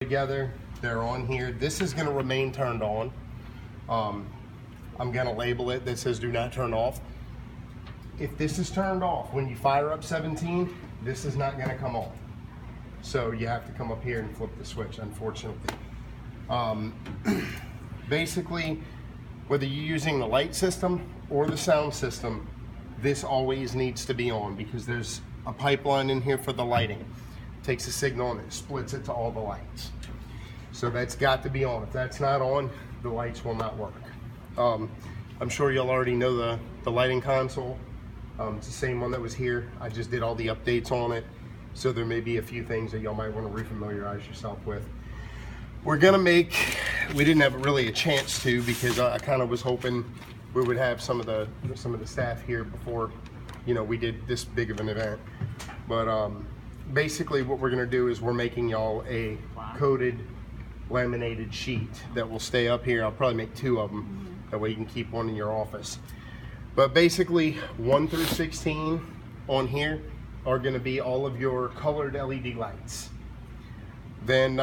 together. They're on here. This is going to remain turned on. I'm going to label it that says do not turn off. If this is turned off when you fire up 17, this is not going to come on. So you have to come up here and flip the switch, unfortunately. Basically, whether you're using the light system or the sound system, this always needs to be on because there's a pipeline in here for the lighting. It takes a signal and it splits it to all the lights. So that's got to be on. If that's not on, the lights will not work. I'm sure y'all already know the lighting console. It's the same one that was here. I just did all the updates on it. So there may be a few things that y'all might want to refamiliarize yourself with. We're gonna make, we didn't have really a chance to because I kind of was hoping we would have some of the staff here before, you know, we did this big of an event. But basically what we're gonna do is we're making y'all a coated laminated sheet that will stay up here. I'll probably make 2 of them. That way you can keep one in your office. But basically 1 through 16 on here are gonna be all of your colored LED lights. Then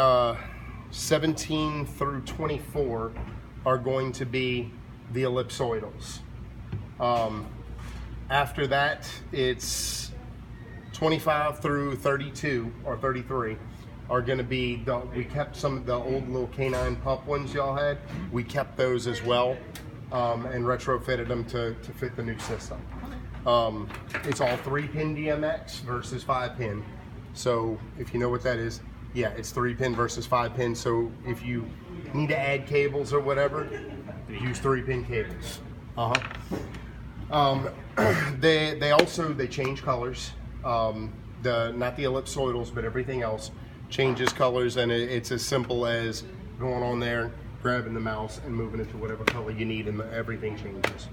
17 through 24 are going to be the ellipsoidals. After that, it's 25 through 32 or 33 are going to be we kept some of the old little canine pup ones y'all had. We kept those as well and retrofitted them to fit the new system. It's all 3-pin DMX versus 5-pin. So if you know what that is, yeah, it's 3-pin versus 5-pin. So if you need to add cables or whatever, use 3-pin cables. They change colors. Not the ellipsoidals, but everything else changes colors, and it's as simple as going on there, grabbing the mouse, and moving it to whatever color you need, and everything changes.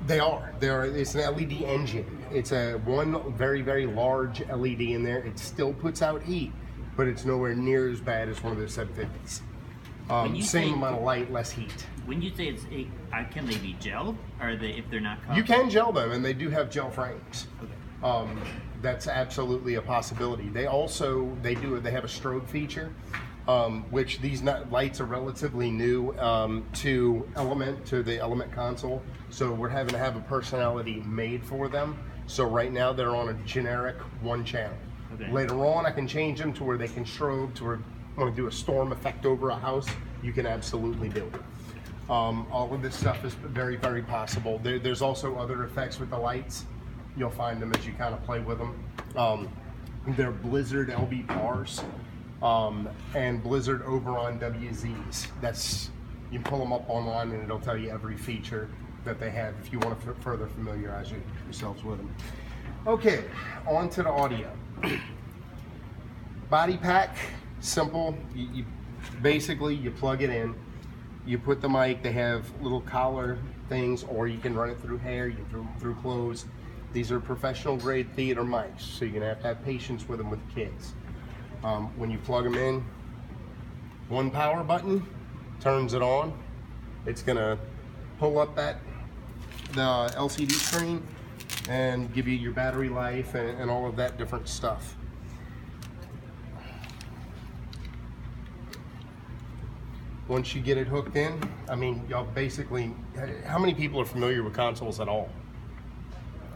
They are. It's an LED engine. It's one very, very large LED in there. It still puts out heat, but it's nowhere near as bad as one of those 750s. Same amount of light, less heat. When you say can they be gelled? Or if they're not covered? You can gel them, and they do have gel frames. Okay. That's absolutely a possibility. They have a strobe feature, which these lights are relatively new to the Element console. So we're having to have a personality made for them. So right now they're on a generic 1 channel. Okay. Later on, I can change them to where they can strobe, to where I want to do a storm effect over a house. You can absolutely do it. All of this stuff is very, very possible. There's also other effects with the lights. You'll find them as you kind of play with them. They're Blizzard LB bars and Blizzard Oberon WZs. You pull them up online and it'll tell you every feature that they have if you want to further familiarize yourselves with them. Okay, on to the audio. Body pack, simple. You basically plug it in. You put the mic. They have little collar things, or you can run it through hair, you can through clothes. These are professional grade theater mics, so you're gonna have to have patience with them with kids. When you plug them in, 1 power button turns it on. It's gonna pull up the LCD screen and give you your battery life and all of that different stuff. Once you get it hooked in, I mean, y'all basically, how many people are familiar with consoles at all?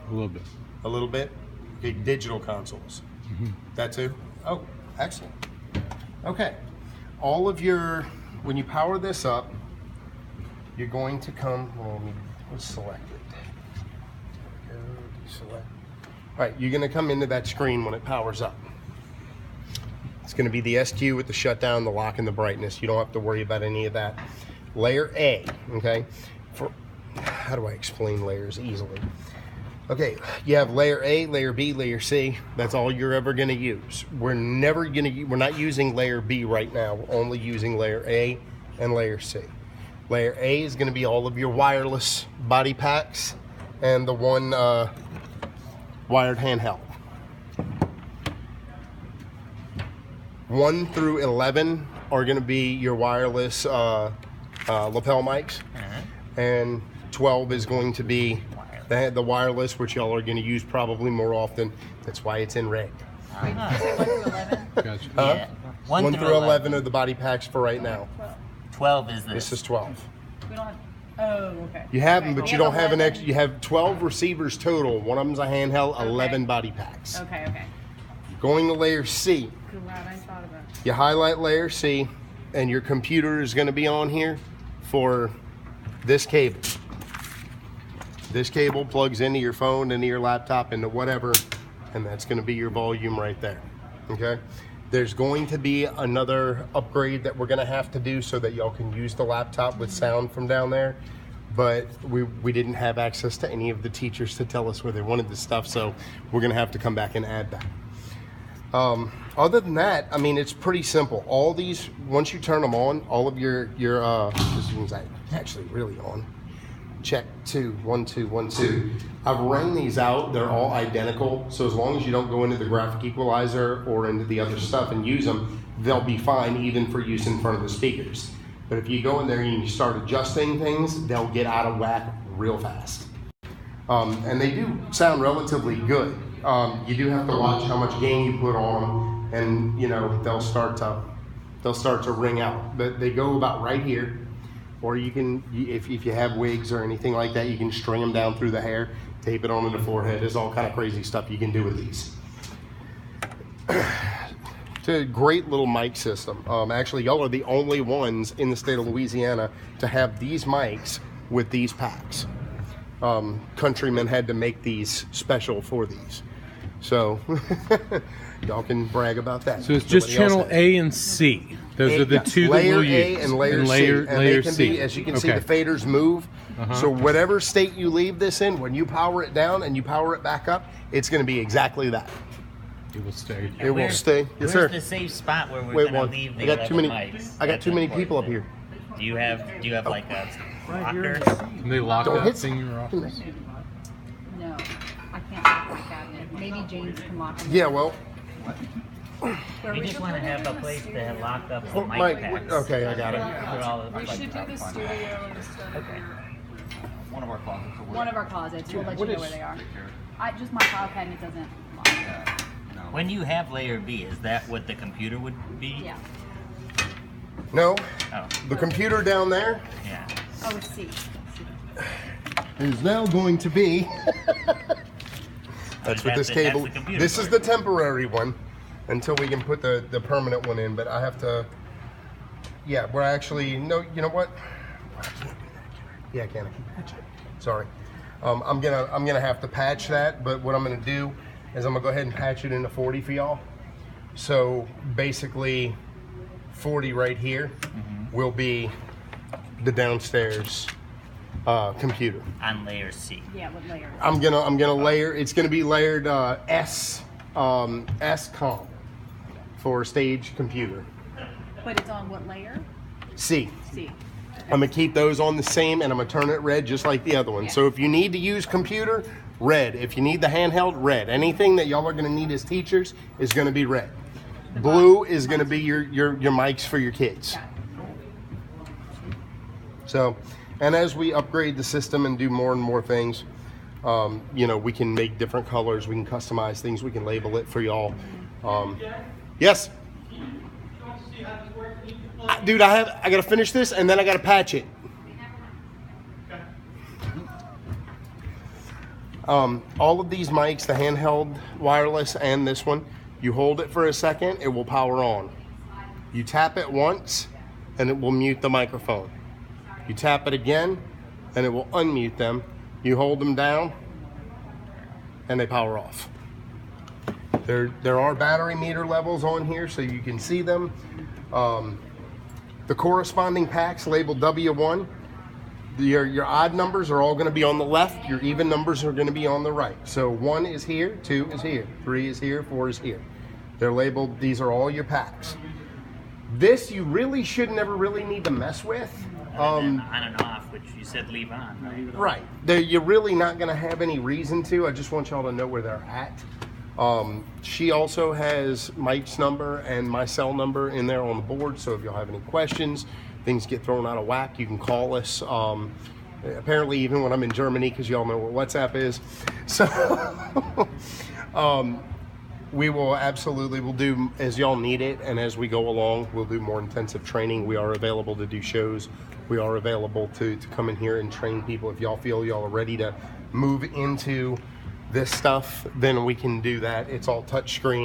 A little bit. A little bit? Okay, digital consoles. That too? Oh, excellent. Okay. All of when you power this up, you're going to come, let's select it. Go deselect. All right, you're gonna come into that screen when it powers up. It's gonna be the SQ with the shutdown, the lock, and the brightness. You don't have to worry about any of that. Layer A, okay? How do I explain layers easily? Okay, you have layer A, layer B, layer C. That's all you're ever gonna use. We're not using layer B right now. We're only using layer A and layer C. Layer A is gonna be all of your wireless body packs and the one wired handheld. 1 through 11 are gonna be your wireless lapel mics. And 12 is going to be the wireless, which y'all are going to use probably more often. That's why it's in red. 1 through 11? Gotcha. Yeah. 1 through 11 are the body packs for right now. 12 is this. This is 12. We don't have. Oh, okay. You have them, but you don't have an 11. extra. You have 12 receivers total. One of them's a handheld, 11 body packs. Okay, okay. Going to layer C. Glad I thought of that. You highlight layer C, and your computer is going to be on here for this cable. This cable plugs into your phone, into your laptop, into whatever, and that's going to be your volume right there. Okay? There's going to be another upgrade that we're going to have to do so that y'all can use the laptop with sound from down there. But we didn't have access to any of the teachers to tell us where they wanted this stuff, so we're going to have to come back and add that. Other than that, I mean, it's pretty simple. All these, once you turn them on, all of your this one's actually really on. Check 2, 1, 2, 1, 2. I've rang these out. They're all identical. So as long as you don't go into the graphic equalizer or into the other stuff and use them, they'll be fine even for use in front of the speakers. But if you go in there and you start adjusting things, they'll get out of whack real fast. And they do sound relatively good. You do have to watch how much gain you put on them, and you know they'll start to ring out. But they go about right here. Or you can, if you have wigs or anything like that, you can string them down through the hair, tape it onto the forehead. There's all kind of crazy stuff you can do with these. It's a great little mic system. Actually, y'all are the only ones in the state of Louisiana to have these mics with these packs. Countrymen had to make these special for these. So y'all can brag about that. So it's just channel A and C. Those are the two that layer we'll A use. and layer C. And they can be, as you can see, the faders move. So whatever state you leave this in, when you power it down and you power it back up, it's going to be exactly that. It will stay. It will stay. Yes, sir. Where's the safe spot where we're Wait, going one. to leave the I got too many. mics? I got That's too many important people up thing. here. Do you have like a locker? Can they lock Don't that hit thing in your office? No, I can't lock my cabinet. Maybe James can lock it. Yeah, well, We just want to have a place to lock up the mic Mike. packs. Okay, I got it. Put all the, We should do the studio instead of One of our closets. one of our closets. We'll let you know where they are. Just my file cabinet doesn't lock. When you have layer B, is that what the computer would be? Yeah. No, Oh, the computer down there yeah. Oh, it's C. is now going to be. That's what this cable. That's the computer This is part. the temporary one until we can put the permanent one in. But I have to. Yeah, we're actually no. You know what? I can't do that. Yeah, I can. I can patch it. Sorry. I'm gonna have to patch that. But what I'm gonna do is I'm gonna go ahead and patch it into 40 for y'all. So basically, 40 right here will be the downstairs computer. On layer C. Yeah, what layer? I'm gonna layer. It's gonna be layered S-com for stage computer. But it's on what layer? C. C. I'm gonna keep those on the same, and I'm gonna turn it red just like the other one. Yeah. So if you need to use computer, red. If you need the handheld, red. Anything that y'all are gonna need as teachers is gonna be red. Blue is gonna be your mics for your kids. So, and as we upgrade the system and do more and more things, you know, we can make different colors, we can customize things, we can label it for y'all. Yes? Dude, I gotta finish this and then I gotta patch it. All of these mics, the handheld wireless and this one, you hold it for a second, it will power on. You tap it once and it will mute the microphone. You tap it again and it will unmute them. You hold them down and they power off. There are battery meter levels on here so you can see them. The corresponding packs labeled W1, your odd numbers are all going to be on the left, your even numbers are going to be on the right. So 1 is here, 2 is here, 3 is here, 4 is here. They're labeled, these are all your packs. This you really should never really need to mess with. On and off, which you said leave on, right? Right. You're really not going to have any reason to. I just want y'all to know where they're at. She also has Mike's number and my cell number in there on the board, so if y'all have any questions, things get thrown out of whack, you can call us. Apparently even when I'm in Germany, because y'all know what WhatsApp is. So We will absolutely, we'll do as y'all need it, and as we go along, we'll do more intensive training. We are available to do shows. We are available to come in here and train people. If y'all feel y'all are ready to move into this stuff, then we can do that. It's all touch screen.